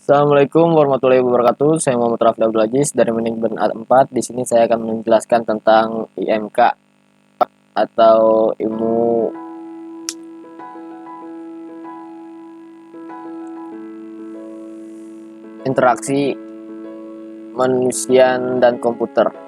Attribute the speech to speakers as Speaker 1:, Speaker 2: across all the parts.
Speaker 1: Assalamualaikum warahmatullahi wabarakatuh. Saya Muhammad Raffi Abdul Aziz dari Manajemen A4. Di sini saya akan menjelaskan tentang IMK atau ilmu interaksi manusia dan komputer.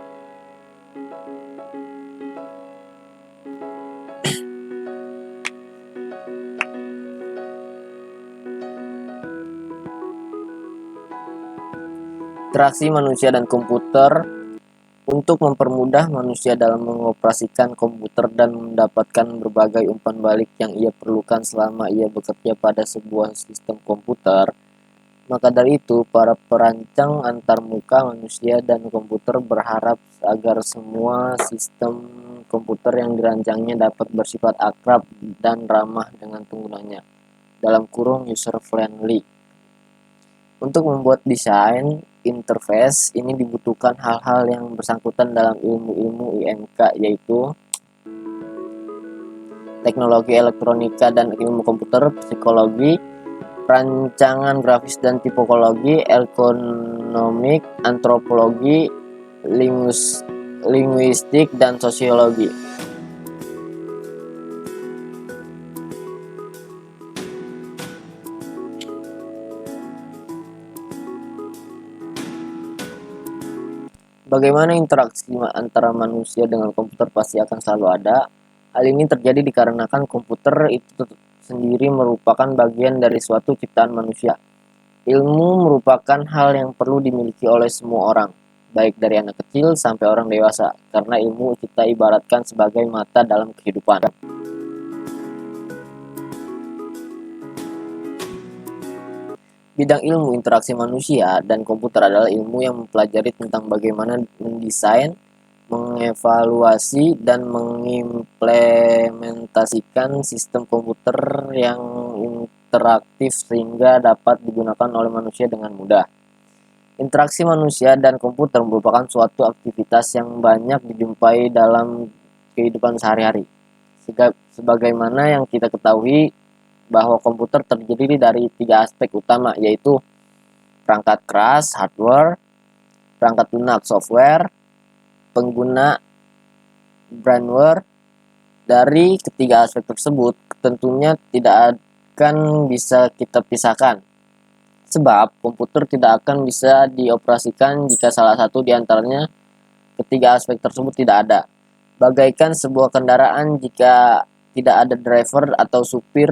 Speaker 1: Interaksi manusia dan komputer untuk mempermudah manusia dalam mengoperasikan komputer dan mendapatkan berbagai umpan balik yang ia perlukan selama ia bekerja pada sebuah sistem komputer. Maka dari itu, para perancang antarmuka manusia dan komputer berharap agar semua sistem komputer yang dirancangnya dapat bersifat akrab dan ramah dengan penggunanya, dalam kurung user friendly. Untuk membuat desain interface ini dibutuhkan hal-hal yang bersangkutan dalam ilmu-ilmu IMK, yaitu teknologi elektronika dan ilmu komputer, psikologi, rancangan grafis dan tipologi, ergonomik, antropologi, linguistik, dan sosiologi. Bagaimana interaksi antara manusia dengan komputer pasti akan selalu ada. Hal ini terjadi dikarenakan komputer itu sendiri merupakan bagian dari suatu ciptaan manusia. Ilmu merupakan hal yang perlu dimiliki oleh semua orang, baik dari anak kecil sampai orang dewasa, karena ilmu kita ibaratkan sebagai mata dalam kehidupan. Bidang ilmu interaksi manusia dan komputer adalah ilmu yang mempelajari tentang bagaimana mendesain, mengevaluasi, dan mengimplementasikan sistem komputer yang interaktif sehingga dapat digunakan oleh manusia dengan mudah. Interaksi manusia dan komputer merupakan suatu aktivitas yang banyak dijumpai dalam kehidupan sehari-hari. Sebagaimana yang kita ketahui, bahwa komputer terdiri dari 3 aspek utama, yaitu perangkat keras (hardware), perangkat lunak (software), pengguna (brainware). Dari ketiga aspek tersebut tentunya tidak akan bisa kita pisahkan, sebab komputer tidak akan bisa dioperasikan jika salah satu di antaranya ketiga aspek tersebut tidak ada. Bagaikan sebuah kendaraan, jika tidak ada driver atau supir,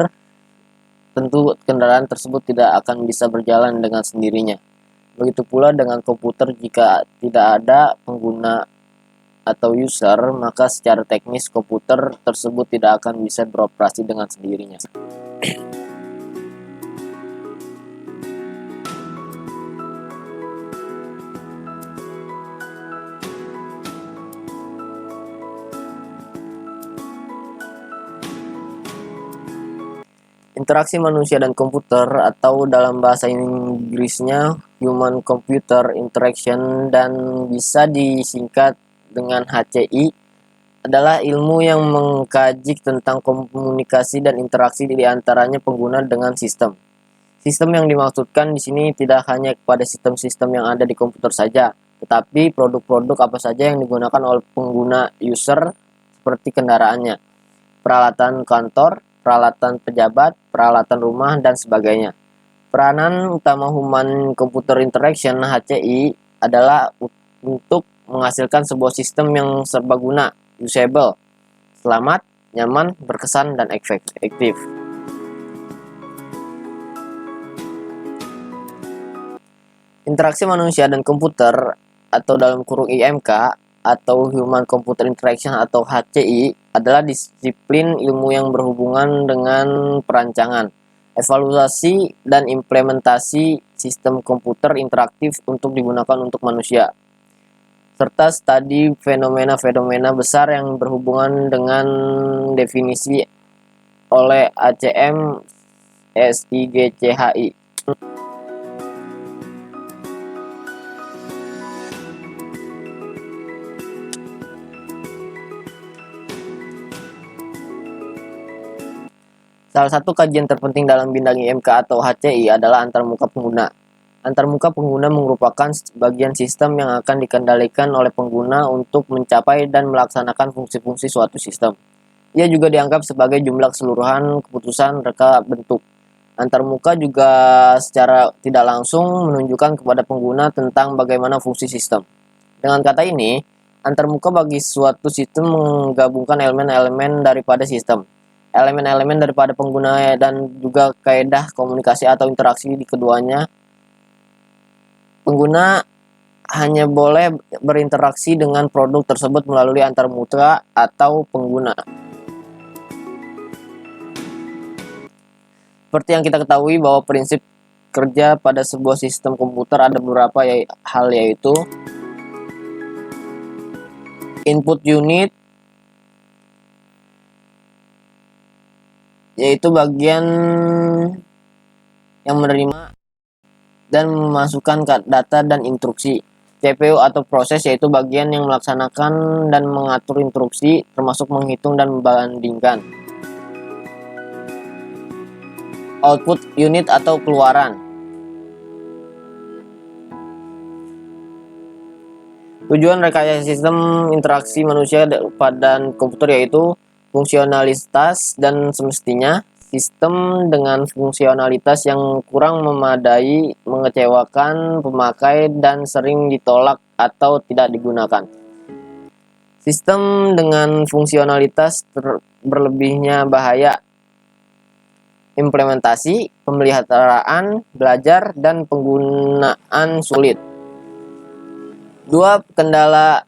Speaker 1: tentu kendaraan tersebut tidak akan bisa berjalan dengan sendirinya. Begitu pula dengan komputer, jika tidak ada pengguna atau user, maka secara teknis komputer tersebut tidak akan bisa beroperasi dengan sendirinya. Interaksi manusia dan komputer, atau dalam bahasa Inggrisnya Human Computer Interaction dan bisa disingkat dengan HCI, adalah ilmu yang mengkaji tentang komunikasi dan interaksi di antaranya pengguna dengan sistem. Sistem yang dimaksudkan di sini tidak hanya kepada sistem-sistem yang ada di komputer saja, tetapi produk-produk apa saja yang digunakan oleh pengguna user seperti kendaraannya, peralatan kantor, peralatan pejabat, peralatan rumah, dan sebagainya. Peranan utama Human Computer Interaction (HCI) adalah untuk menghasilkan sebuah sistem yang serbaguna, usable, selamat, nyaman, berkesan, dan efektif. Interaksi manusia dan komputer, atau dalam kurung IMK, atau Human Computer Interaction atau HCI, adalah disiplin ilmu yang berhubungan dengan perancangan, evaluasi, dan implementasi sistem komputer interaktif untuk digunakan untuk manusia, serta studi fenomena-fenomena besar yang berhubungan dengan definisi oleh ACM SIGCHI. Salah satu kajian terpenting dalam bidang IMK atau HCI adalah antarmuka pengguna. Antarmuka pengguna merupakan bagian sistem yang akan dikendalikan oleh pengguna untuk mencapai dan melaksanakan fungsi-fungsi suatu sistem. Ia juga dianggap sebagai jumlah keseluruhan keputusan reka bentuk. Antarmuka juga secara tidak langsung menunjukkan kepada pengguna tentang bagaimana fungsi sistem. Dengan kata ini, antarmuka bagi suatu sistem menggabungkan elemen-elemen daripada sistem, elemen-elemen daripada pengguna, dan juga kaedah komunikasi atau interaksi di keduanya. Pengguna hanya boleh berinteraksi dengan produk tersebut melalui antarmuka atau pengguna. Seperti yang kita ketahui bahwa prinsip kerja pada sebuah sistem komputer ada beberapa hal, yaitu input unit, yaitu bagian yang menerima dan memasukkan data dan instruksi. CPU atau proses, yaitu bagian yang melaksanakan dan mengatur instruksi, termasuk menghitung dan membandingkan. Output unit atau keluaran. Tujuan rekayasa sistem interaksi manusia dan komputer yaitu fungsionalitas, dan semestinya sistem dengan fungsionalitas yang kurang memadai mengecewakan pemakai dan sering ditolak atau tidak digunakan. Sistem dengan fungsionalitas berlebihnya bahaya. Implementasi, pemeliharaan, belajar, dan penggunaan sulit. 2. Kendala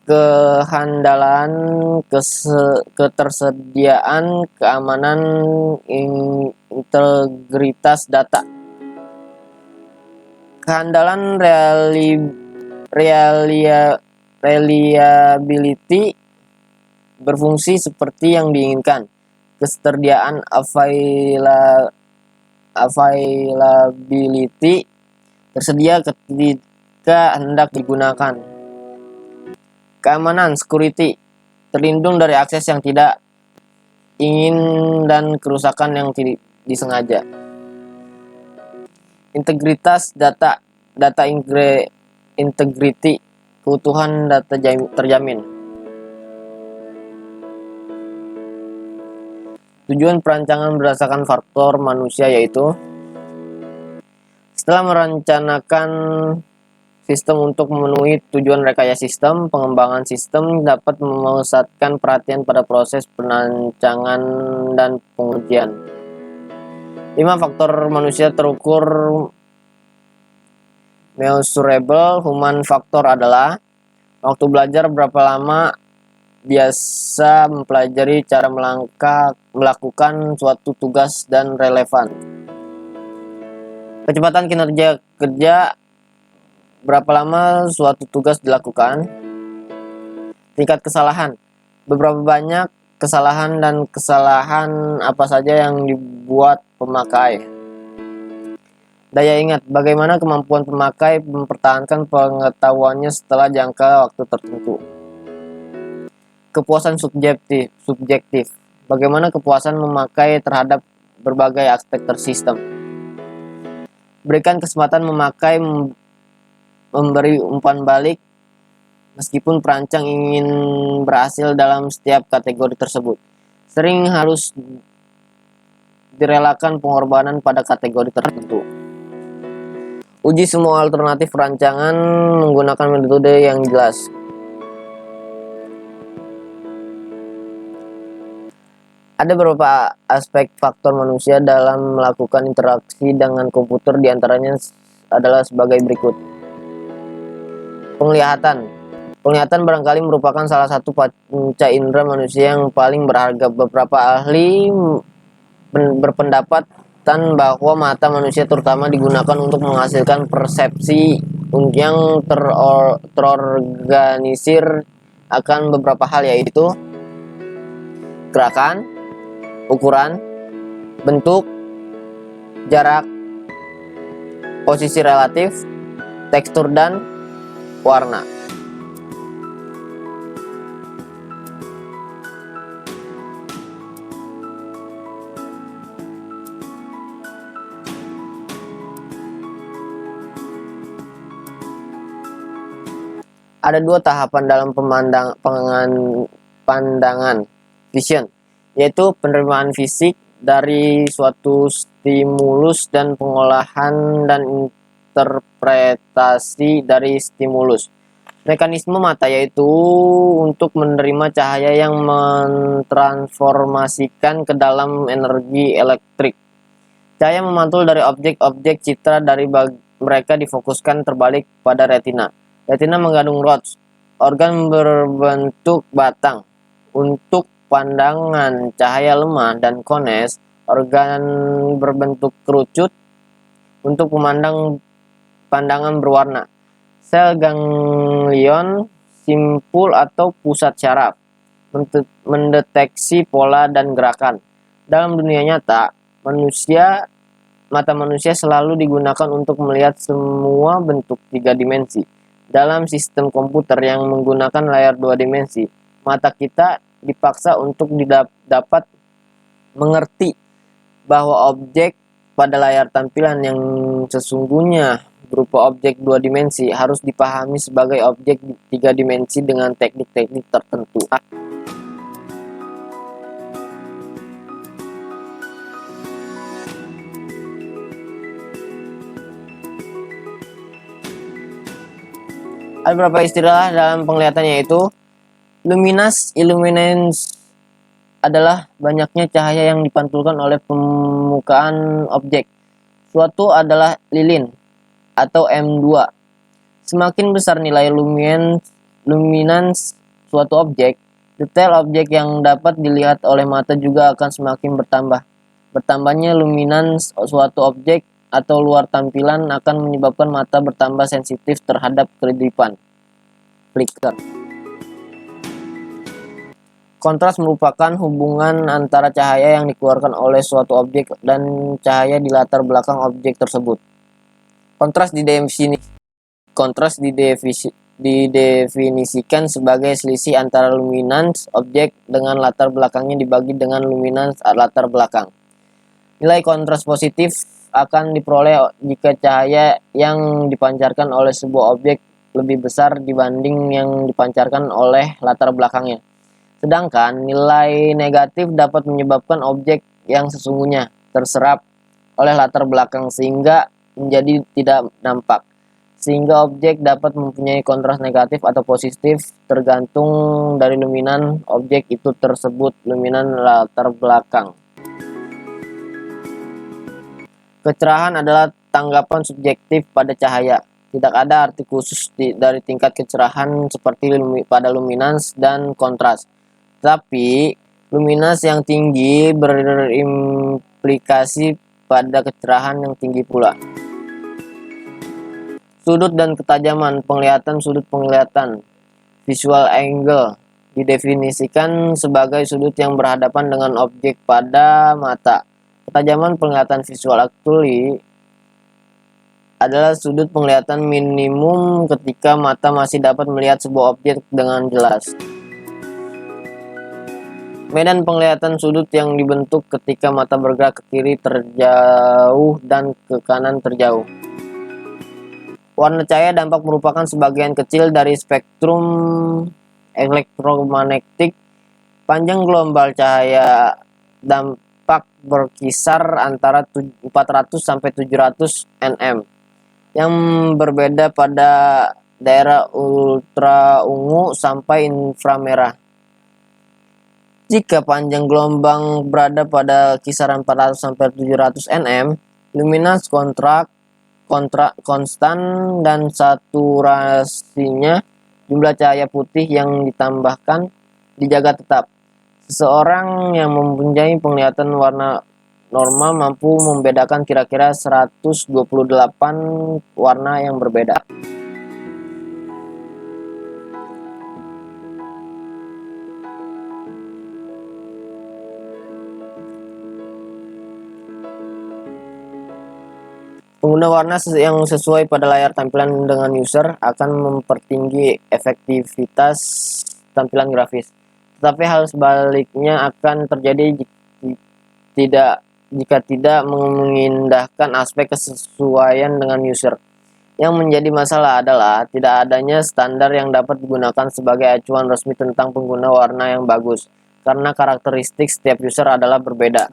Speaker 1: kehandalan, ketersediaan, keamanan, integritas data. Kehandalan, reliability, berfungsi seperti yang diinginkan. Ketersediaan, availability, tersedia ketika hendak digunakan. Keamanan, security, terlindung dari akses yang tidak ingin dan kerusakan yang tidak disengaja. Integritas data, integrity, keutuhan data terjamin. Tujuan perancangan berdasarkan faktor manusia yaitu setelah merencanakan sistem untuk memenuhi tujuan rekayasa sistem, pengembangan sistem dapat memusatkan perhatian pada proses perancangan dan pengujian. 5. Faktor manusia terukur measurable human factor adalah waktu belajar, berapa lama biasa mempelajari, cara melakukan suatu tugas, dan relevan. Kecepatan kinerja kerja, berapa lama suatu tugas dilakukan. Tingkat kesalahan, beberapa banyak kesalahan dan kesalahan apa saja yang dibuat pemakai. Daya ingat, bagaimana kemampuan pemakai mempertahankan pengetahuannya setelah jangka waktu tertentu. Kepuasan subjektif, bagaimana kepuasan memakai terhadap berbagai aspek sistem. Berikan kesempatan memakai memberi umpan balik, meskipun perancang ingin berhasil dalam setiap kategori tersebut. Sering harus direlakan pengorbanan pada kategori tertentu. Uji semua alternatif perancangan menggunakan metode yang jelas. Ada beberapa aspek faktor manusia dalam melakukan interaksi dengan komputer, diantaranya adalah sebagai berikut. Penglihatan. Penglihatan barangkali merupakan salah satu panca indera manusia yang paling berharga. Beberapa ahli berpendapat bahwa mata manusia terutama digunakan untuk menghasilkan persepsi yang terorganisir akan beberapa hal, yaitu gerakan, ukuran, bentuk, jarak, posisi relatif, tekstur, dan warna. Ada dua tahapan dalam pandangan vision, yaitu penerimaan fisik dari suatu stimulus dan pengolahan dan interpretasi dari stimulus. Mekanisme mata yaitu untuk menerima cahaya yang mentransformasikan ke dalam energi elektrik. Cahaya memantul dari objek-objek citra dari mereka difokuskan terbalik pada retina. Retina mengandung rods, organ berbentuk batang. Untuk pandangan cahaya lemah dan kones, organ berbentuk kerucut. Untuk pandangan berwarna, sel ganglion simpul atau pusat syaraf mendeteksi pola dan gerakan. Dalam dunia nyata, mata manusia selalu digunakan untuk melihat semua bentuk 3 dimensi. Dalam sistem komputer yang menggunakan layar 2 dimensi, mata kita dipaksa untuk dapat mengerti bahwa objek pada layar tampilan yang sesungguhnya berupa objek 2 dimensi harus dipahami sebagai objek 3 dimensi dengan teknik-teknik tertentu. Ada beberapa istilah dalam penglihatannya, yaitu illuminance adalah banyaknya cahaya yang dipantulkan oleh permukaan objek. Suatu adalah lilin atau M2. Semakin besar nilai luminance suatu objek, detail objek yang dapat dilihat oleh mata juga akan semakin bertambah. Bertambahnya luminance suatu objek atau luar tampilan akan menyebabkan mata bertambah sensitif terhadap kedip-kedipan flicker. Kontras merupakan hubungan antara cahaya yang dikeluarkan oleh suatu objek dan cahaya di latar belakang objek tersebut. Kontras didefinisikan sebagai selisih antara luminance objek dengan latar belakangnya dibagi dengan luminance latar belakang. Nilai kontras positif akan diperoleh jika cahaya yang dipancarkan oleh sebuah objek lebih besar dibanding yang dipancarkan oleh latar belakangnya. Sedangkan nilai negatif dapat menyebabkan objek yang sesungguhnya terserap oleh latar belakang sehingga menjadi tidak nampak. Sehingga objek dapat mempunyai kontras negatif atau positif tergantung dari luminan objek itu tersebut, luminan latar belakang. Kecerahan adalah tanggapan subjektif pada cahaya. Tidak ada arti khusus dari tingkat kecerahan seperti pada luminance dan kontras. Tapi luminance yang tinggi berimplikasi pada kecerahan yang tinggi pula. Sudut dan ketajaman penglihatan. Sudut penglihatan visual angle didefinisikan sebagai sudut yang berhadapan dengan objek pada mata. Ketajaman penglihatan visual actually adalah sudut penglihatan minimum ketika mata masih dapat melihat sebuah objek dengan jelas. Medan penglihatan sudut yang dibentuk ketika mata bergerak ke kiri terjauh dan ke kanan terjauh. Warna cahaya dampak merupakan sebagian kecil dari spektrum elektromagnetik. Panjang gelombang cahaya dampak berkisar antara 400 sampai 700 nm, yang berbeda pada daerah ultra ungu sampai inframerah. Jika panjang gelombang berada pada kisaran 400 sampai 700 nm, luminance konstan dan saturasinya, jumlah cahaya putih yang ditambahkan, dijaga tetap. Seseorang yang mempunyai penglihatan warna normal mampu membedakan kira-kira 128 warna yang berbeda. Pengguna warna yang sesuai pada layar tampilan dengan user akan mempertinggi efektivitas tampilan grafis. Tetapi hal sebaliknya akan terjadi jika tidak mengindahkan aspek kesesuaian dengan user. Yang menjadi masalah adalah tidak adanya standar yang dapat digunakan sebagai acuan resmi tentang pengguna warna yang bagus, karena karakteristik setiap user adalah berbeda.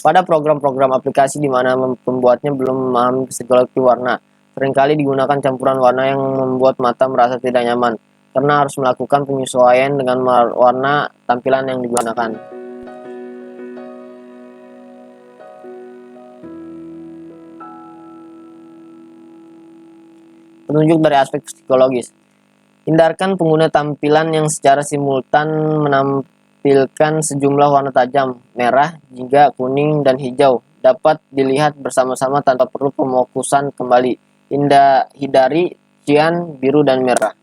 Speaker 1: Pada program-program aplikasi di mana pembuatnya belum memahami psikologi warna, seringkali digunakan campuran warna yang membuat mata merasa tidak nyaman, karena harus melakukan penyesuaian dengan warna tampilan yang digunakan. Petunjuk dari aspek psikologis. Hindarkan pengguna tampilan yang secara simultan menampilkan sejumlah warna tajam, merah, jingga, kuning, dan hijau. Dapat dilihat bersama-sama tanpa perlu pemokusan kembali. Hindari cian, biru, dan merah.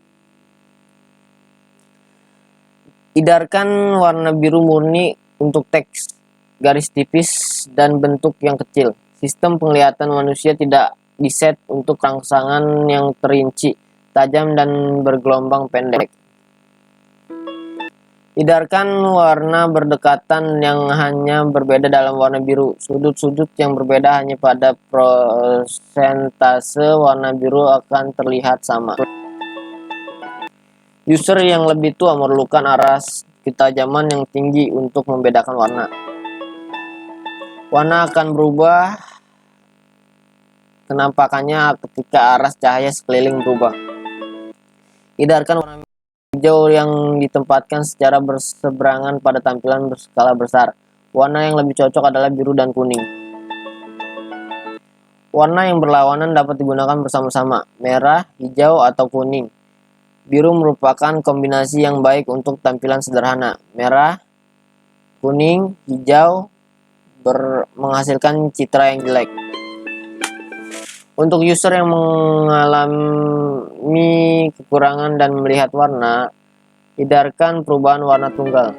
Speaker 1: Hindarkan warna biru murni untuk teks, garis tipis, dan bentuk yang kecil. Sistem penglihatan manusia tidak diset untuk rangsangan yang terinci, tajam, dan bergelombang pendek. Hindarkan warna berdekatan yang hanya berbeda dalam warna biru. Sudut-sudut yang berbeda hanya pada persentase warna biru akan terlihat sama. User yang lebih tua memerlukan aras ketajaman yang tinggi untuk membedakan warna. Warna akan berubah kenampakannya ketika aras cahaya sekeliling berubah. Hindarkan warna hijau yang ditempatkan secara berseberangan pada tampilan berskala besar. Warna yang lebih cocok adalah biru dan kuning. Warna yang berlawanan dapat digunakan bersama-sama, merah, hijau, atau kuning. Biru merupakan kombinasi yang baik untuk tampilan sederhana. Merah, kuning, hijau menghasilkan citra yang jelek. Untuk user yang mengalami kekurangan dan melihat warna, hindarkan perubahan warna tunggal.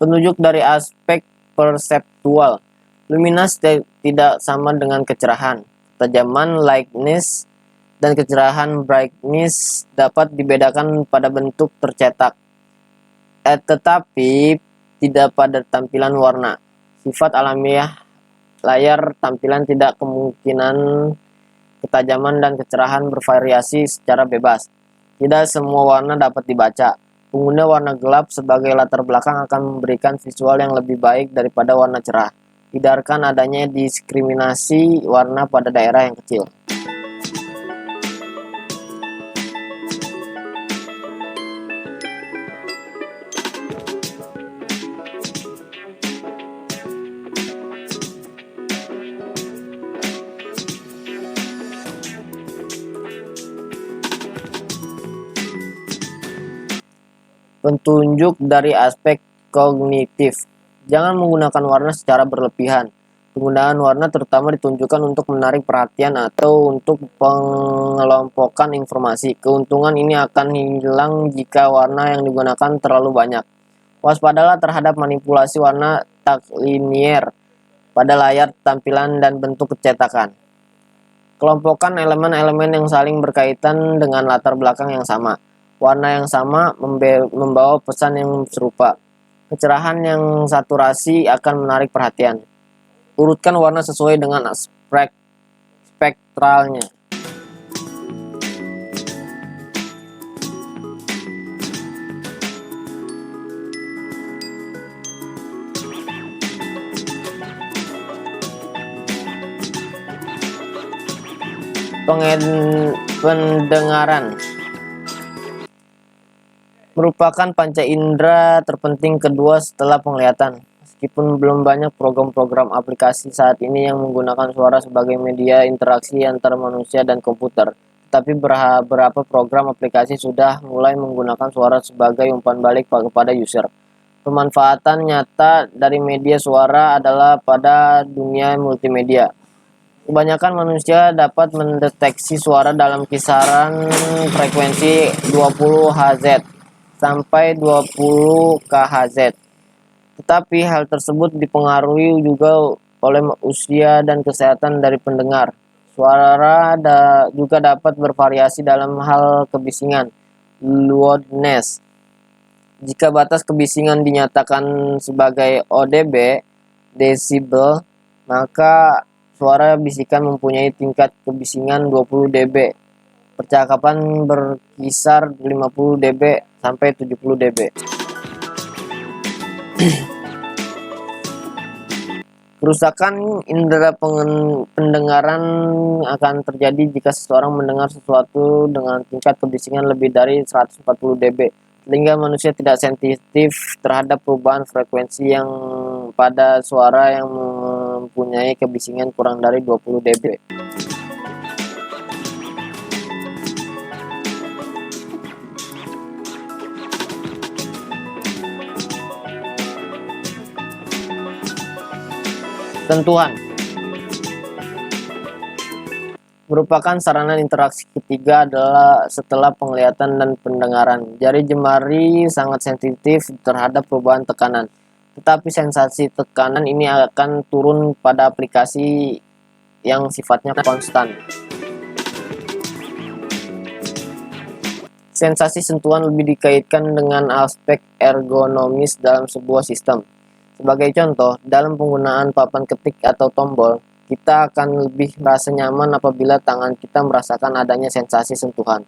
Speaker 1: Petunjuk dari aspek perseptual. Luminas tidak sama dengan kecerahan. Ketajaman lightness dan kecerahan brightness dapat dibedakan pada bentuk tercetak, tetapi tidak pada tampilan warna. Sifat alamiah layar tampilan tidak kemungkinan ketajaman dan kecerahan bervariasi secara bebas. Tidak semua warna dapat dibaca. Pengguna warna gelap sebagai latar belakang akan memberikan visual yang lebih baik daripada warna cerah. Hindarkan adanya diskriminasi warna pada daerah yang kecil. Petunjuk dari aspek kognitif. Jangan menggunakan warna secara berlebihan. Penggunaan warna terutama ditunjukkan untuk menarik perhatian atau untuk pengelompokan informasi. Keuntungan ini akan hilang jika warna yang digunakan terlalu banyak. Waspadalah terhadap manipulasi warna tak linier pada layar tampilan dan bentuk cetakan. Kelompokkan elemen-elemen yang saling berkaitan dengan latar belakang yang sama. Warna yang sama membawa pesan yang serupa. Kecerahan yang saturasi akan menarik perhatian. Urutkan warna sesuai dengan spektralnya. Pendengaran merupakan panca indera terpenting kedua setelah penglihatan. Meskipun belum banyak program-program aplikasi saat ini yang menggunakan suara sebagai media interaksi antara manusia dan komputer, tetapi beberapa program aplikasi sudah mulai menggunakan suara sebagai umpan balik kepada user. Pemanfaatan nyata dari media suara adalah pada dunia multimedia. Kebanyakan manusia dapat mendeteksi suara dalam kisaran frekuensi 20 Hz sampai 20 kHz. Tetapi hal tersebut dipengaruhi juga usia dan kesehatan dari pendengar. Suara juga dapat bervariasi dalam hal kebisingan, loudness. Jika batas kebisingan dinyatakan sebagai ODB, desibel, maka suara bisikan mempunyai tingkat kebisingan 20 dB. Percakapan berkisar 50 dB sampai 70 dB. Kerusakan indera pendengaran akan terjadi jika seseorang mendengar sesuatu dengan tingkat kebisingan lebih dari 140 dB. Telinga manusia tidak sensitif terhadap perubahan frekuensi yang pada suara yang mempunyai kebisingan kurang dari 20 dB. Sentuhan merupakan sarana interaksi ketiga adalah setelah penglihatan dan pendengaran. Jari jemari sangat sensitif terhadap perubahan tekanan, tetapi sensasi tekanan ini akan turun pada aplikasi yang sifatnya konstan. Sensasi sentuhan lebih dikaitkan dengan aspek ergonomis dalam sebuah sistem. Sebagai contoh, dalam penggunaan papan ketik atau tombol, kita akan lebih merasa nyaman apabila tangan kita merasakan adanya sensasi sentuhan.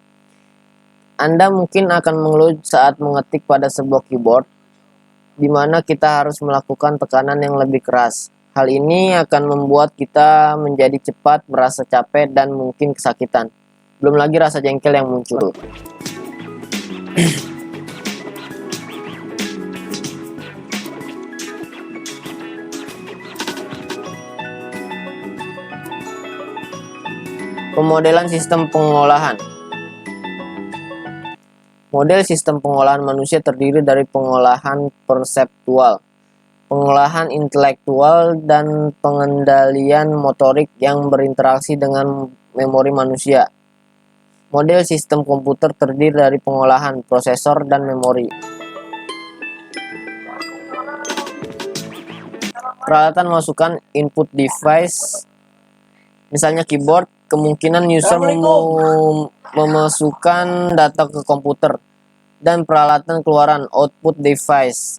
Speaker 1: Anda mungkin akan mengeluh saat mengetik pada sebuah keyboard, di mana kita harus melakukan tekanan yang lebih keras. Hal ini akan membuat kita menjadi cepat, merasa capek, dan mungkin kesakitan. Belum lagi rasa jengkel yang muncul. Pemodelan sistem pengolahan. Model sistem pengolahan manusia terdiri dari pengolahan perseptual, pengolahan intelektual, dan pengendalian motorik yang berinteraksi dengan memori manusia. Model sistem komputer terdiri dari pengolahan prosesor dan memori. Peralatan masukan input device, misalnya keyboard, kemungkinan user memasukkan data ke komputer, dan peralatan keluaran output device.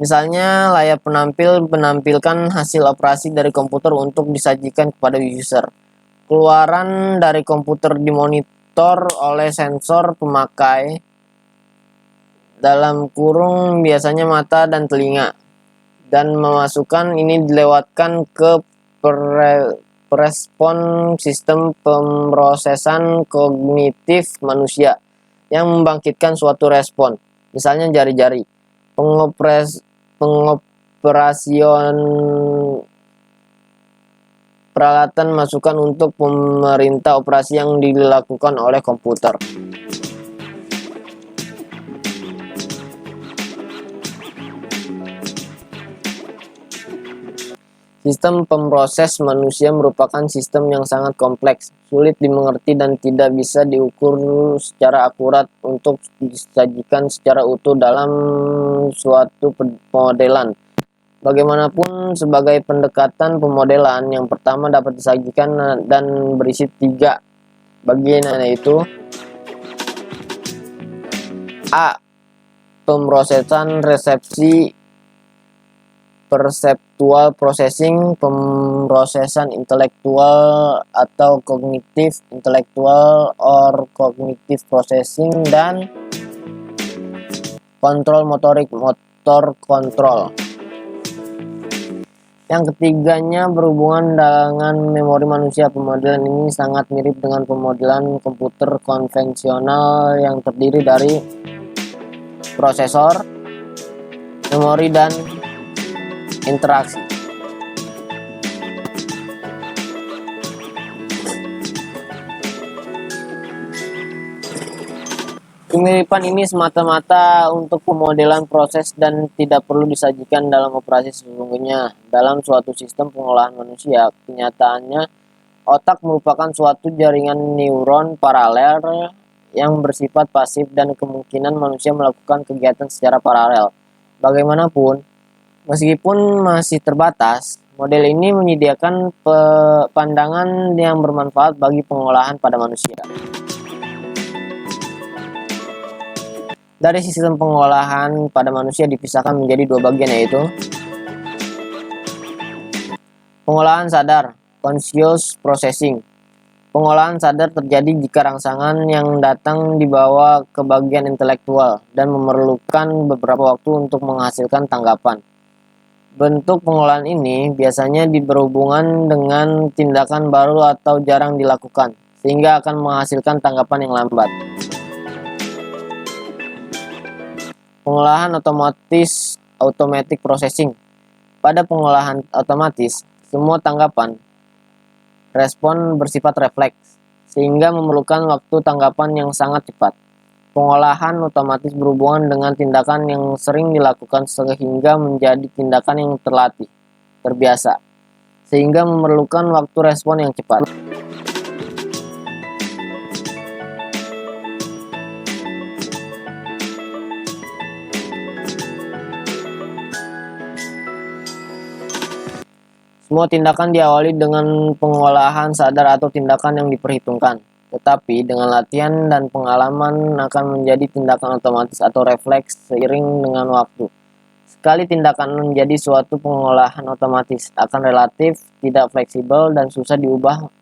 Speaker 1: Misalnya layar penampil menampilkan hasil operasi dari komputer untuk disajikan kepada user. Keluaran dari komputer dimonitor oleh sensor pemakai, dalam kurung biasanya mata dan telinga, dan memasukkan ini dilewatkan ke respon sistem pemrosesan kognitif manusia yang membangkitkan suatu respon, misalnya jari-jari. Pengoperasian peralatan masukan untuk pemerintah operasi yang dilakukan oleh komputer. Sistem pemroses manusia merupakan sistem yang sangat kompleks, sulit dimengerti, dan tidak bisa diukur secara akurat untuk disajikan secara utuh dalam suatu pemodelan. Bagaimanapun, sebagai pendekatan pemodelan, yang pertama dapat disajikan dan berisi 3 bagian, yaitu A. Pemrosesan resepsi perceptual processing, pemrosesan intelektual atau kognitif intellectual or cognitive processing, dan kontrol motorik motor kontrol. Yang ketiganya berhubungan dengan memori manusia. Pemodelan ini sangat mirip dengan pemodelan komputer konvensional yang terdiri dari prosesor, memori, dan interaksi. Kemiripan ini semata-mata untuk pemodelan proses dan tidak perlu disajikan dalam operasi sesungguhnya. Dalam suatu sistem pengolahan manusia, kenyataannya otak merupakan suatu jaringan neuron paralel yang bersifat pasif dan kemungkinan manusia melakukan kegiatan secara paralel. Bagaimanapun, meskipun masih terbatas, Model ini menyediakan pandangan yang bermanfaat bagi pengolahan pada manusia. Dari sistem pengolahan pada manusia dipisahkan menjadi dua bagian, yaitu pengolahan sadar, conscious processing. Pengolahan sadar terjadi jika rangsangan yang datang dibawa ke bagian intelektual dan memerlukan beberapa waktu untuk menghasilkan tanggapan. Bentuk pengolahan ini biasanya berhubungan dengan tindakan baru atau jarang dilakukan, sehingga akan menghasilkan tanggapan yang lambat. Pengolahan otomatis, automatic processing. Pada pengolahan otomatis, semua tanggapan respon bersifat refleks, sehingga memerlukan waktu tanggapan yang sangat cepat. Pengolahan otomatis berhubungan dengan tindakan yang sering dilakukan sehingga menjadi tindakan yang terlatih, terbiasa, sehingga memerlukan waktu respon yang cepat. Semua tindakan diawali dengan pengolahan sadar atau tindakan yang diperhitungkan. Tetapi dengan latihan dan pengalaman akan menjadi tindakan otomatis atau refleks seiring dengan waktu. Sekali tindakan menjadi suatu pengolahan otomatis, akan relatif tidak fleksibel dan susah diubah,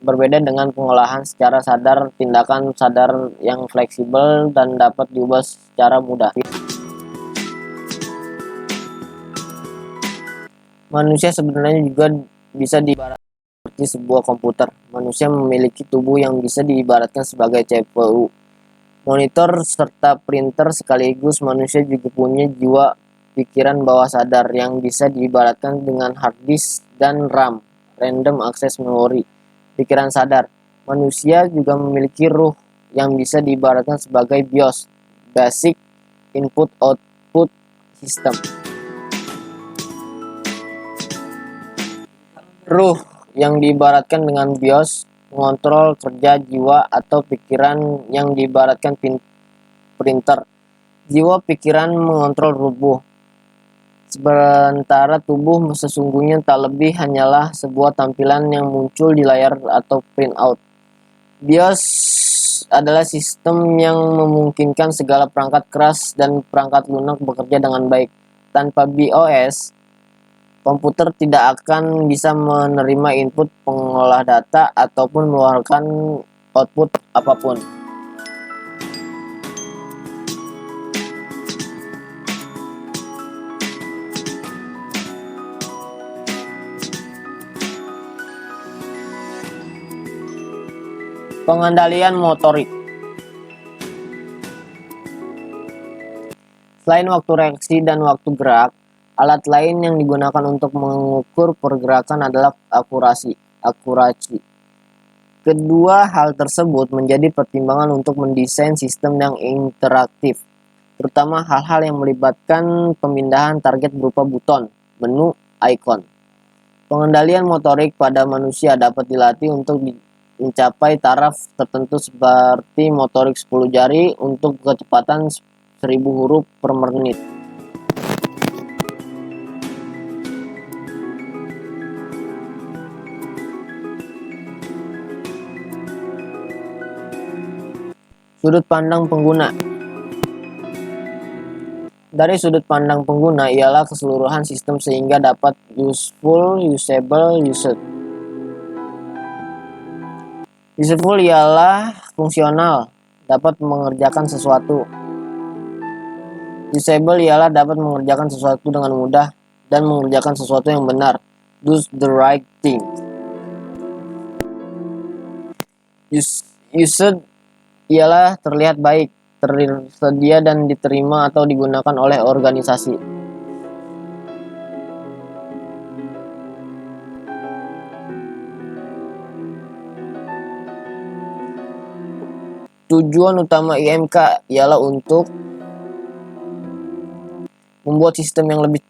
Speaker 1: berbeda dengan pengolahan secara sadar. Tindakan sadar yang fleksibel dan dapat diubah secara mudah. Manusia sebenarnya juga bisa diibaratkan seperti sebuah komputer. Manusia memiliki tubuh yang bisa diibaratkan sebagai CPU, monitor, serta printer sekaligus. Manusia juga punya jiwa pikiran bawah sadar yang bisa diibaratkan dengan hard disk dan RAM, random access memory. Pikiran sadar. Manusia juga memiliki ruh yang bisa diibaratkan sebagai BIOS, Basic Input Output System. Ruh yang diibaratkan dengan BIOS mengontrol kerja jiwa atau pikiran yang diibaratkan printer. Jiwa pikiran mengontrol tubuh. Sementara tubuh sesungguhnya tak lebih hanyalah sebuah tampilan yang muncul di layar atau printout. BIOS adalah sistem yang memungkinkan segala perangkat keras dan perangkat lunak bekerja dengan baik. Tanpa BIOS, komputer tidak akan bisa menerima input, pengolah data, ataupun mengeluarkan output apapun. Pengendalian motorik. Selain waktu reaksi dan waktu gerak, alat lain yang digunakan untuk mengukur pergerakan adalah akurasi. Kedua hal tersebut menjadi pertimbangan untuk mendesain sistem yang interaktif, terutama hal-hal yang melibatkan pemindahan target berupa buton, menu, icon. Pengendalian motorik pada manusia dapat dilatih untuk mencapai taraf tertentu seperti motorik 10 jari untuk kecepatan 1000 huruf per menit. Sudut pandang pengguna. Dari sudut pandang pengguna ialah keseluruhan sistem sehingga dapat useful, usable, used. Useful ialah fungsional, dapat mengerjakan sesuatu. Usable ialah dapat mengerjakan sesuatu dengan mudah dan mengerjakan sesuatu yang benar. Do the right thing. Used ialah terlihat baik, tersedia dan diterima atau digunakan oleh organisasi. Tujuan utama IMK ialah untuk membuat sistem yang lebih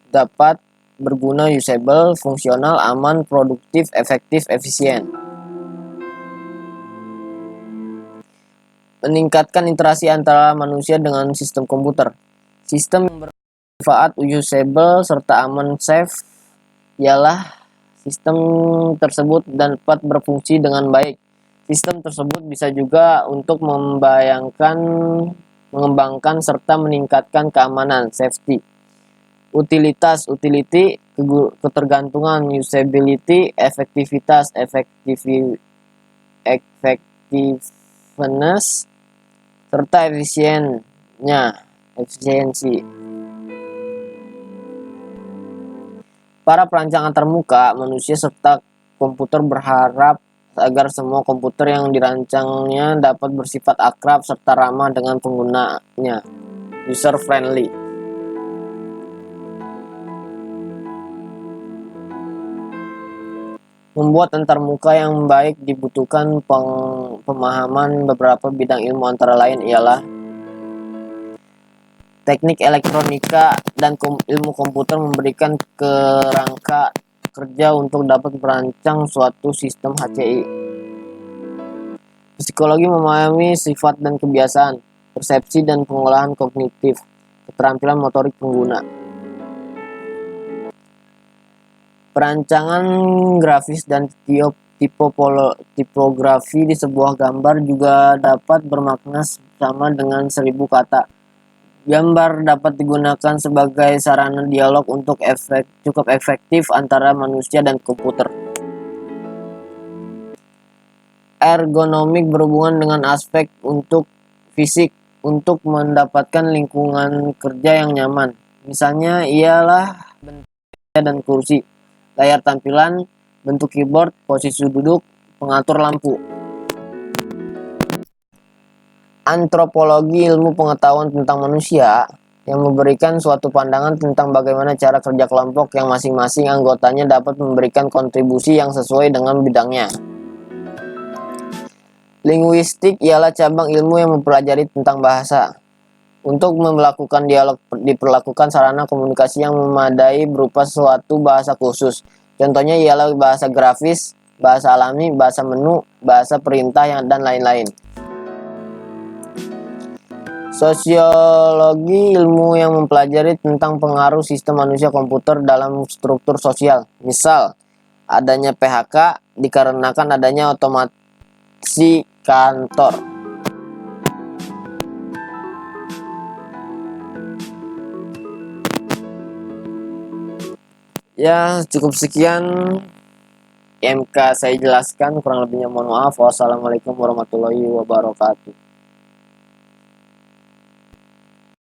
Speaker 1: dapat berguna, usable, fungsional, aman, produktif, efektif, efisien. Meningkatkan interaksi antara manusia dengan sistem komputer. Sistem yang bermanfaat, usable, serta aman, safe, ialah sistem tersebut dapat berfungsi dengan baik. Sistem tersebut bisa juga untuk mengembangkan serta meningkatkan keamanan, safety. Utilitas, utility, ketergantungan, usability, efektivitas, effectiveness, serta efisiensi. Para perancang antarmuka, manusia serta komputer berharap agar semua komputer yang dirancangnya dapat bersifat akrab serta ramah dengan penggunanya, user friendly. Membuat antarmuka yang baik dibutuhkan pemahaman beberapa bidang ilmu, antara lain ialah teknik elektronika dan ilmu komputer, memberikan kerangka kerja untuk dapat merancang suatu sistem HCI. Psikologi memahami sifat dan kebiasaan, persepsi dan pengolahan kognitif, keterampilan motorik pengguna. Perancangan grafis dan tipografi di sebuah gambar juga dapat bermakna sama dengan 1000 kata. Gambar dapat digunakan sebagai sarana dialog untuk cukup efektif antara manusia dan komputer. Ergonomik berhubungan dengan aspek untuk fisik untuk mendapatkan lingkungan kerja yang nyaman. Misalnya ialah bentuk dan kursi, layar tampilan, bentuk keyboard, posisi duduk, pengatur lampu. Antropologi, ilmu pengetahuan tentang manusia yang memberikan suatu pandangan tentang bagaimana cara kerja kelompok yang masing-masing anggotanya dapat memberikan kontribusi yang sesuai dengan bidangnya. Linguistik ialah cabang ilmu yang mempelajari tentang bahasa. Untuk melakukan dialog diperlakukan sarana komunikasi yang memadai berupa suatu bahasa khusus. Contohnya ialah bahasa grafis, bahasa alami, bahasa menu, bahasa perintah, dan lain-lain. Sosiologi, ilmu yang mempelajari tentang pengaruh sistem manusia komputer dalam struktur sosial. Misal, adanya PHK dikarenakan adanya otomasi kantor. Ya, cukup sekian MK saya jelaskan, kurang lebihnya mohon maaf. Wassalamualaikum warahmatullahi wabarakatuh.